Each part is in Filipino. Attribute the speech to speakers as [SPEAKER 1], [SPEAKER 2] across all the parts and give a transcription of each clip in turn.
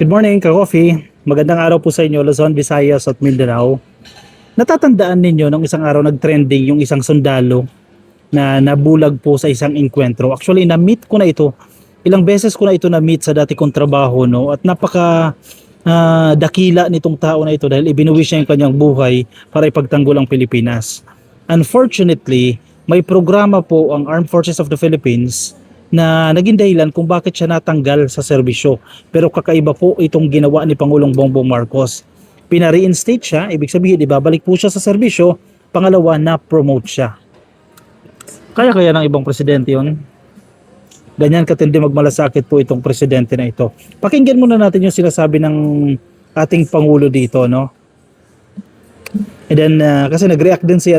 [SPEAKER 1] Good morning, ka-coffee. Magandang araw po sa inyo, Luzon, Visayas at Mindanao. Natatandaan ninyo nung isang araw nag-trending yung isang sundalo na nabulag po sa isang engkwentro. Actually, na-meet ko na ito. Ilang beses ko na ito na-meet sa dati kong trabaho, no? At napaka dakila nitong tao na ito dahil ibinuwis niya yung kanyang buhay para ipagtanggol ang Pilipinas. Unfortunately, may programa po ang Armed Forces of the Philippines na naging dahilan kung bakit siya natanggal sa serbisyo. Pero kakaiba po itong ginawa ni Pangulong Bongbong Marcos. Pina-reinstate siya, ibig sabihin ibabalik po siya sa serbisyo. Pangalawa, na-promote siya. Kaya ng ibang presidente yun. Ganyan katindi magmalasakit po itong presidente na ito. Pakinggan muna natin yung sinasabi ng ating Pangulo dito, no? And then, kasi nag-react din si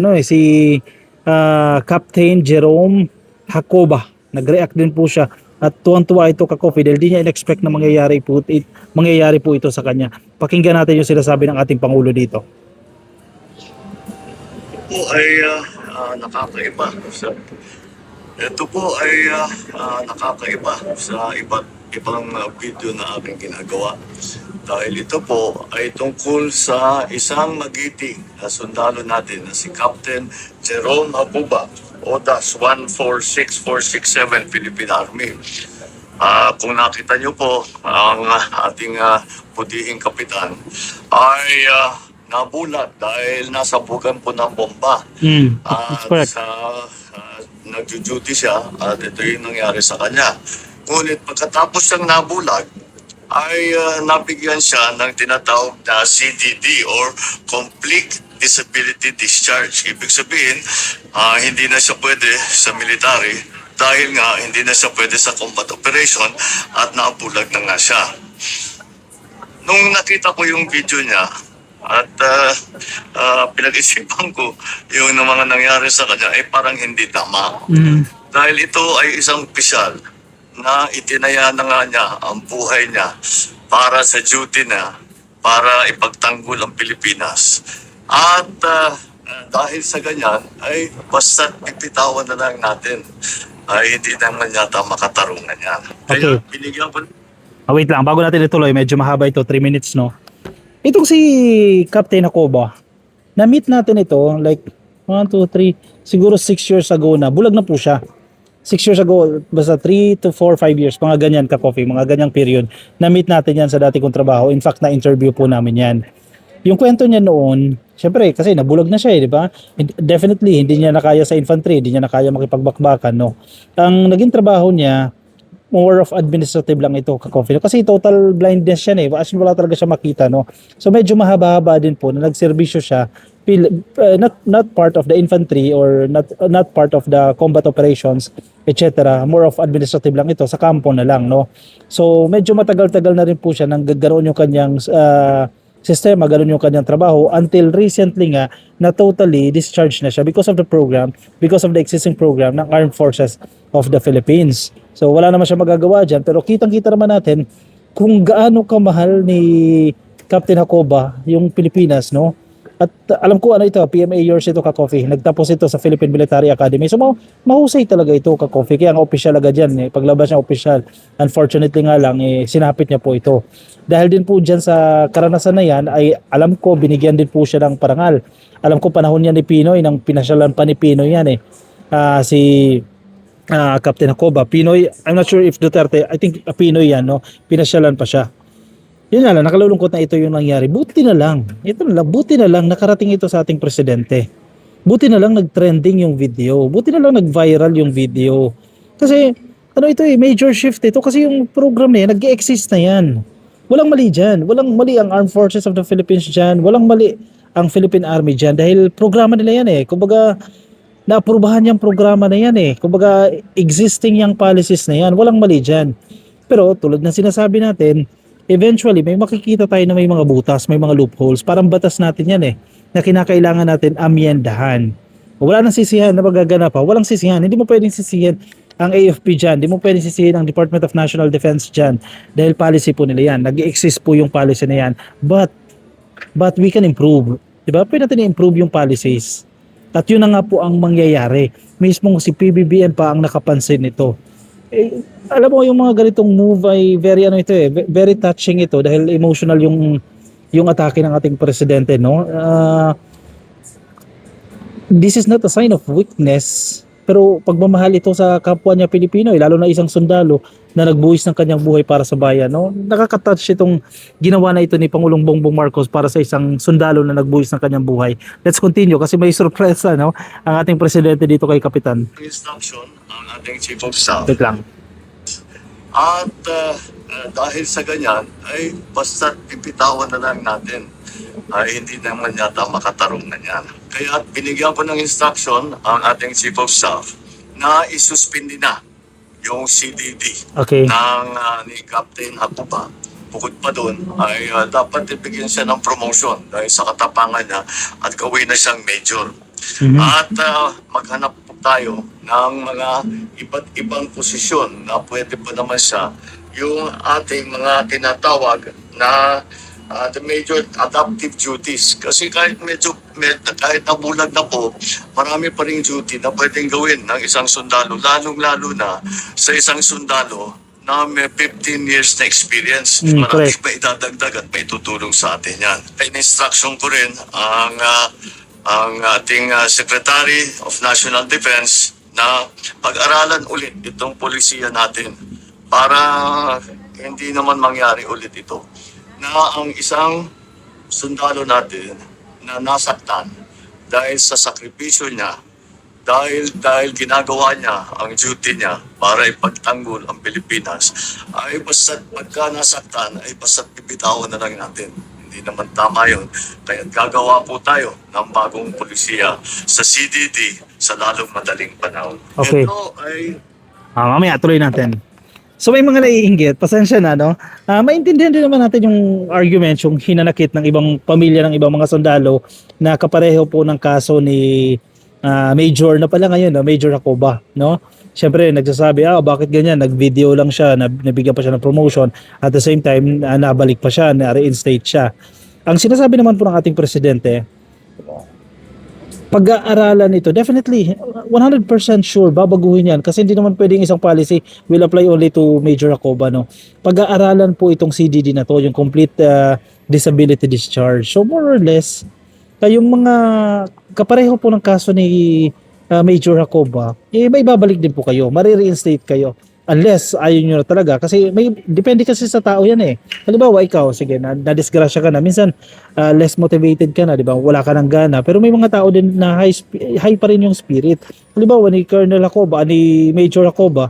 [SPEAKER 1] Captain Jerome Hacoba. Nag-react din po siya at tuwang-tuwa ito ka-coffee dahil di niya in-expect na mangyayari po ito sa kanya. Pakinggan natin yung sinasabi ng ating Pangulo dito.
[SPEAKER 2] Ito ay nakakaiba. Ito po ay nakakaiba sa ibang video na aking ginagawa. Dahil ito po ay tungkol sa isang magiting na sundalo natin na si Captain Jerome Hacuba, ODAS 146467 Philippine Army. Kung nakita nyo po, ang ating putihing kapitan ay nabulag dahil nasa bugan po ng bomba.
[SPEAKER 1] That's correct.
[SPEAKER 2] Nag-duty siya at ito yung nangyari sa kanya. Ngunit pagkatapos ng nabulag, ay nabigyan siya ng tinatawag na CDD or Complete Disability Discharge. Ibig sabihin, hindi na siya pwede sa military dahil nga hindi na siya pwede sa combat operation at nabulag na nga siya. Nung nakita ko yung video niya at pinag-isipan ko yung mga nangyari sa kanya ay parang hindi tama. Dahil ito ay isang opisyal na itinaya na nga niya ang buhay niya para sa duty na para ipagtanggol ang Pilipinas. At dahil sa ganyan ay basta pipitawan na lang natin ay hindi naman yata makatarungan yan. Kaya
[SPEAKER 1] Okay.
[SPEAKER 2] binigyan ko.
[SPEAKER 1] Wait lang, bago natin ituloy, medyo mahaba ito, 3 minutes, no? Itong si Captain Hacoba, na-meet natin ito like 1, 2, 3, siguro 6 years ago na, bulag na po siya. 6 years ago, basta 3 to 4, 5 years, mga ganyan ka-coffee, mga ganyang period, na-meet natin yan sa dati kong trabaho. In fact, na-interview po namin yan. Yung kwento niya noon, syempre, kasi nabulag na siya, di ba? Definitely, hindi niya nakaya sa infantry, hindi niya nakaya makipagbakbakan, no? Ang naging trabaho niya, more of administrative lang ito, ka-coffee. Kasi total blindness siya, eh. As in, wala talaga siya makita, no? So, medyo mahaba-haba din po na nagserbisyo siya, not part of the infantry or not part of the combat operations, etc. More of administrative lang ito, sa kampo na lang, no? So, medyo matagal-tagal na rin po siya nang gagkaroon yung kanyang sistema, ganoon yung kanyang trabaho until recently nga na totally discharged na siya because of the program, because of the existing program ng Armed Forces of the Philippines. So wala naman siya magagawa dyan, pero kitang-kita naman natin kung gaano kamahal ni Captain Hacoba yung Pilipinas, no? At alam ko ano ito, PMA years ito, ka-coffee. Nagtapos ito sa Philippine Military Academy. So mahusay talaga ito, ka-coffee. Kaya ang opisyal agad yan, paglabas niya opisyal. Unfortunately nga lang, sinapit niya po ito. Dahil din po dyan sa karanasan na yan, ay alam ko, binigyan din po siya ng parangal. Alam ko panahon niya ni Pinoy, nang pinasyalan pa ni Pinoy yan si Captain Hacoba. Pinoy, I'm not sure if Duterte, I think Pinoy yan, no? Pinasyalan pa siya. Yun na lang, nakalulungkot na ito yung nangyari. Buti na lang, buti na lang nakarating ito sa ating presidente. Buti na lang nag-trending yung video. Buti na lang nag-viral yung video. Kasi, major shift ito. Kasi yung program na yan, nag-exist na yan. Walang mali dyan. Walang mali ang Armed Forces of the Philippines dyan. Walang mali ang Philippine Army dyan. Dahil programa nila yan Kumbaga, naaprubahan yung programa na yan Kumbaga, existing yung policies na yan. Walang mali dyan. Pero, tulad ng sinasabi natin, eventually, may makikita tayo na may mga butas, may mga loopholes. Parang batas natin yan na kinakailangan natin amyendahan. Wala nang sisihan na magaganap walang sisihan. Hindi mo pwedeng sisihan ang AFP dyan. Hindi mo pwedeng sisihan ang Department of National Defense dyan. Dahil policy po nila yan. Nag-exist po yung policy na yan. But we can improve. Diba? Pwede natin i-improve yung policies. At yun na nga po ang mangyayari. Mismo si PBBM pa ang nakapansin nito. alam mo yung mga ganitong move ay very ano ito very touching ito dahil emotional yung atake ng ating presidente, no? This is not a sign of weakness, pero pagmamahal ito sa kapwa niya Pilipino, lalo na isang sundalo na nagbuwis ng kanyang buhay para sa bayan, no? Nakaka-touch itong ginawa na ito ni Pangulong Bongbong Marcos para sa isang sundalo na nagbuwis ng kanyang buhay. Let's continue kasi may sorpresa, no? Ang ating presidente dito kay Kapitan.
[SPEAKER 2] Instruction ang ating Chief of Staff.
[SPEAKER 1] Wait lang.
[SPEAKER 2] At dahil sa ganyan, ay basta pipitawan na lang natin. Ay hindi naman yata makatarong na yan. Kaya binigyan ko ng instruction ang ating Chief of Staff na isuspindi na yung CDD
[SPEAKER 1] Okay.
[SPEAKER 2] ng ni Captain Hakuba. Bukod pa doon ay dapat ibigyan siya ng promotion dahil sa katapangan niya at gawin na siyang major.
[SPEAKER 1] Mhm.
[SPEAKER 2] At maghanap po tayo ng mga iba't ibang posisyon na pwede pa naman siya yung ating mga tinatawag na the major adaptive duties. Kasi kahit kahit nabulag na po, marami pa rin duty na pwedeng gawin ng isang sundalo, lalong-lalo na sa isang sundalo na may 15 years na experience. Marami
[SPEAKER 1] Correct.
[SPEAKER 2] pa idadagdag at may tutulong sa atin yan. In-instruction ko rin ang ating Secretary of National Defense na pag-aralan ulit itong polisiya natin para hindi naman mangyari ulit ito na ang isang sundalo natin na nasaktan dahil sa sakripisyo niya, dahil ginagawa niya ang duty niya para ipagtanggol ang Pilipinas, ay basta't pagka nasaktan, ay basta't bibitawan na lang natin. Hindi naman tama yun. Kaya gagawa po tayo ng bagong polisiya sa CDD sa lalong madaling panahon.
[SPEAKER 1] Okay.
[SPEAKER 2] Ito ay
[SPEAKER 1] Mamaya tuloy natin. So may mga naiinggit, pasensya na, no? Maintindihan din naman natin yung argument, yung hinanakit ng ibang pamilya ng ibang mga sundalo na kapareho po ng kaso ni Major na pala ngayon, Major Jacoba, no? Siyempre, nagsasabi, bakit ganyan? Nag-video lang siya, nabigyan pa siya ng promotion. At the same time, nabalik pa siya, na-reinstate siya. Ang sinasabi naman po ng ating presidente, pag-aaralan ito, definitely 100% sure babaguhin yan kasi hindi naman pwedeng isang policy will apply only to Major Jacoba, no. Pag-aaralan po itong CDD na to, yung complete disability discharge. So more or less kayong mga kapareho po ng kaso ni Major Jacoba, may babalik din po kayo, mare-reinstate kayo. Unless ayaw nyo na talaga kasi may depende kasi sa tao yan eh. Halimbawa ikaw, sige, na-disgrasya ka na, minsan less motivated ka na, di ba? Wala ka ng gana, pero may mga tao din na high pa rin yung spirit. Halimbawa ni Colonel Jacoba, ni Major Jacoba,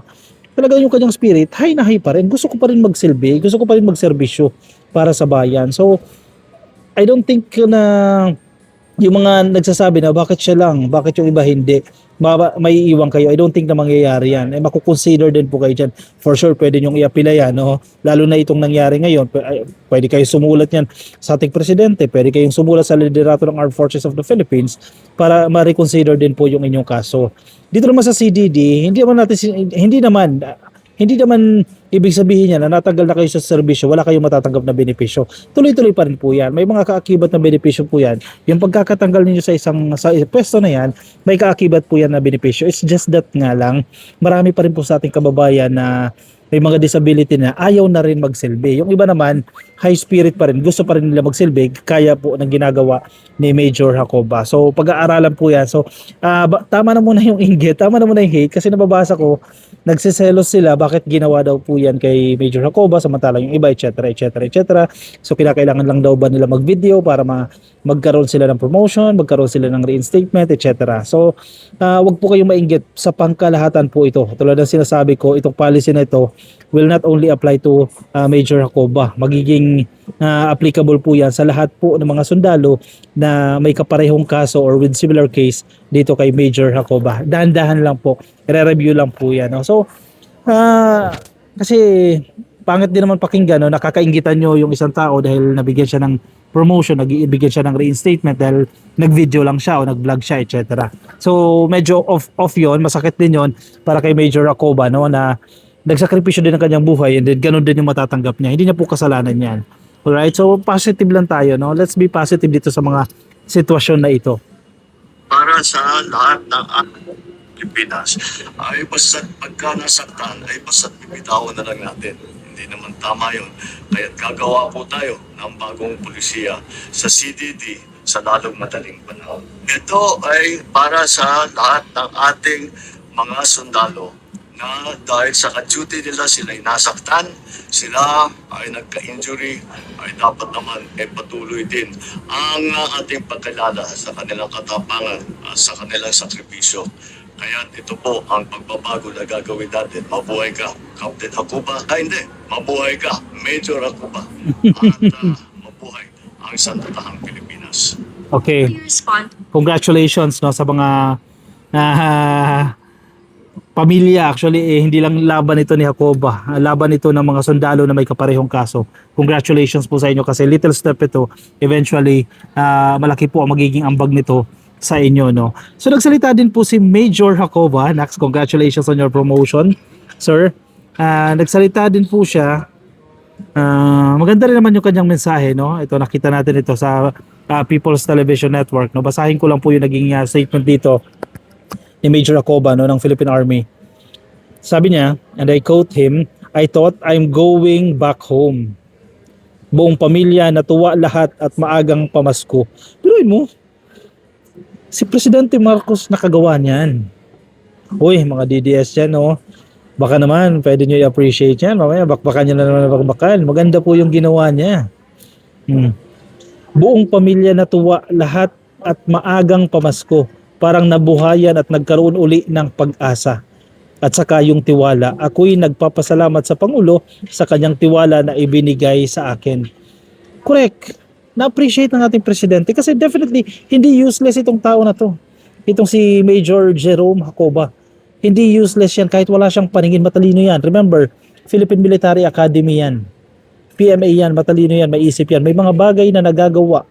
[SPEAKER 1] talaga yung kanyang spirit high na high pa rin. Gusto ko pa rin magsilbi, gusto ko pa rin magserbisyo para sa bayan. So I don't think na yung mga nagsasabi na bakit siya lang, bakit yung iba hindi, may iiwan kayo. I don't think na mangyayari yan. Makukonsider din po kayo dyan. For sure, pwede nyong i-apila yan. No? Lalo na itong nangyari ngayon. Pwede kayo sumulat yan sa ating presidente. Pwede kayong sumulat sa liderato ng Armed Forces of the Philippines para ma-reconsider din po yung inyong kaso. Dito naman sa CDD, hindi naman ibig sabihin niya na natanggal na kayo sa serbisyo, wala kayong matatanggap na benepisyo. Tuloy-tuloy pa rin po yan. May mga kaakibat na benepisyo po yan. Yung pagkakatanggal ninyo sa pwesto na yan, may kaakibat po yan na benepisyo. It's just that nga lang, marami pa rin po sa ating kababayan na may mga disability na ayaw na rin magsilbi. Yung iba naman, high spirit pa rin, gusto pa rin nila magsilbi, kaya po ng ginagawa ni Major Jacoba. So, pag-aaralan po yan. So, tama na muna yung inggit, tama na muna yung hate, kasi nababasa ko, nagsiselos sila, bakit ginawa daw po yan kay Major Jacoba, samantalang yung iba, etc., etc., etc. So, kinakailangan lang daw ba nila mag-video para magkaroon sila ng promotion, magkaroon sila ng reinstatement, etc. So, wag po kayong mainggit, sa pangkalahatan po ito. Tulad ng sinasabi ko, itong policy na ito will not only apply to Major Jacoba. Magiging applicable po yan sa lahat po ng mga sundalo na may kaparehong kaso or with similar case dito kay Major Jacoba. Dahan-dahan lang po, i-review lang po yan. No? So, kasi pangit din naman pakinggan, no? Nakakainggitan nyo yung isang tao dahil nabigyan siya ng promotion, nabigyan siya ng reinstatement dahil nag-video lang siya o nag-vlog siya, etc. So, medyo off yon, masakit din yon para kay Major Jacoba, no? Na nagsakripisyo din ng kanyang buhay and then ganun din yung matatanggap niya. Hindi niya po kasalanan yan. Alright? So, positive lang tayo, no? Let's be positive dito sa mga sitwasyon na ito.
[SPEAKER 2] para sa lahat ng Pilipinas ay basta't pagka nasaktan ay basta't bibitawan na lang natin. Hindi naman tama yun. Kaya gagawa po tayo ng bagong polisiya sa CDD sa lalong madaling panahon. Ito ay para sa lahat ng ating mga sundalo na dahil sa ka-duty nila sila'y nasaktan, sila ay nagka-injury, ay dapat naman ay patuloy din ang ating pagkilala sa kanilang katapangan, sa kanilang sakripisyo. Kaya ito po ang pagbabago na gagawin natin. Mabuhay ka, Captain Hakuba. Hindi, mabuhay ka, Major Hakuba. At mabuhay ang sandatahang Pilipinas.
[SPEAKER 1] Okay.
[SPEAKER 3] You respond.
[SPEAKER 1] Congratulations no sa mga pamilya. Actually hindi lang laban ito ni Hakoba, laban ito ng mga sundalo na may kaparehong kaso. Congratulations po sa inyo kasi little step ito, eventually malaki po ang magiging ambag nito sa inyo, no. So nagsalita din po si Major Hakoba. Next, congratulations on your promotion, sir. Nagsalita din po siya. Maganda rin naman yung kanyang mensahe, no. Ito, nakita natin ito sa People's Television Network, no. Basahin ko lang po yung naging statement dito ni Major Hakoba, no, ng Philippine Army. Sabi niya, and I quote him, "I thought I'm going back home. Buong pamilya natuwa lahat at maagang pamasko." Piruin mo, si Presidente Marcos nakagawa niyan. Uy, mga DDS yan, no. Baka naman, pwede nyo i-appreciate yan. Mamaya, bakbakan nyo na naman bakbakan. Maganda po yung ginawa niya. Buong pamilya natuwa lahat at maagang pamasko. Parang nabuhayan at nagkaroon uli ng pag-asa. At saka yung tiwala. Ako'y nagpapasalamat sa Pangulo sa kanyang tiwala na ibinigay sa akin. Correct. Na-appreciate ng ating presidente kasi definitely hindi useless itong tao na to. Itong si Major Jerome Hakoba. Hindi useless yan kahit wala siyang paningin, matalino yan. Remember, Philippine Military Academy yan. PMA yan, matalino yan, may isip yan. May mga bagay na nagagawa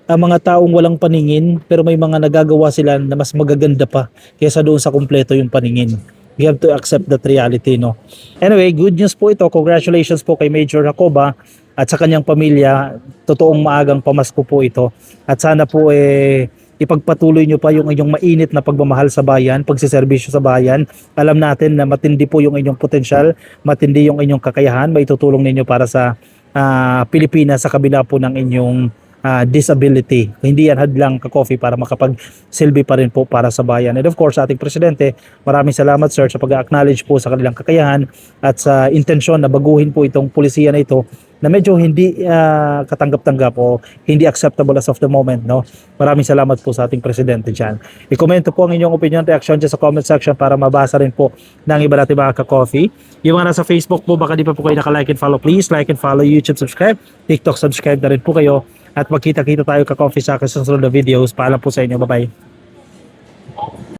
[SPEAKER 1] ang mga taong walang paningin pero may mga nagagawa sila na mas magaganda pa kaysa doon sa kumpleto yung paningin. We have to accept that reality, no? Anyway, good news po ito. Congratulations po kay Major Hakoba at sa kanyang pamilya. Totoong maagang pamasko po ito. At sana po ipagpatuloy nyo pa yung inyong mainit na pagmamahal sa bayan, pagsiservisyo sa bayan. Alam natin na matindi po yung inyong potensyal, matindi yung inyong kakayahan, maitutulong ninyo para sa Pilipinas sa kabila po ng inyong disability. Hindi yan hadlang ka-coffee para makapagsilbi pa rin po para sa bayan. And of course, ating presidente, maraming salamat sir sa pag-acknowledge po sa kanilang kakayahan at sa intensyon na baguhin po itong pulisiya na ito na medyo hindi katanggap-tanggap o hindi acceptable as of the moment, no? Maraming salamat po sa ating presidente dyan. I-komento po ang inyong opinion, reaction dyan sa comment section para mabasa rin po ng iba natin mga ka-coffee. Yung mga nasa Facebook po, baka di pa po kayo naka-like and follow, please like and follow, YouTube subscribe, TikTok subscribe na rin po kayo. At magkita-kita tayo ka-coffee sa akin sa susunod na videos. Paalam po sa inyo. Bye-bye.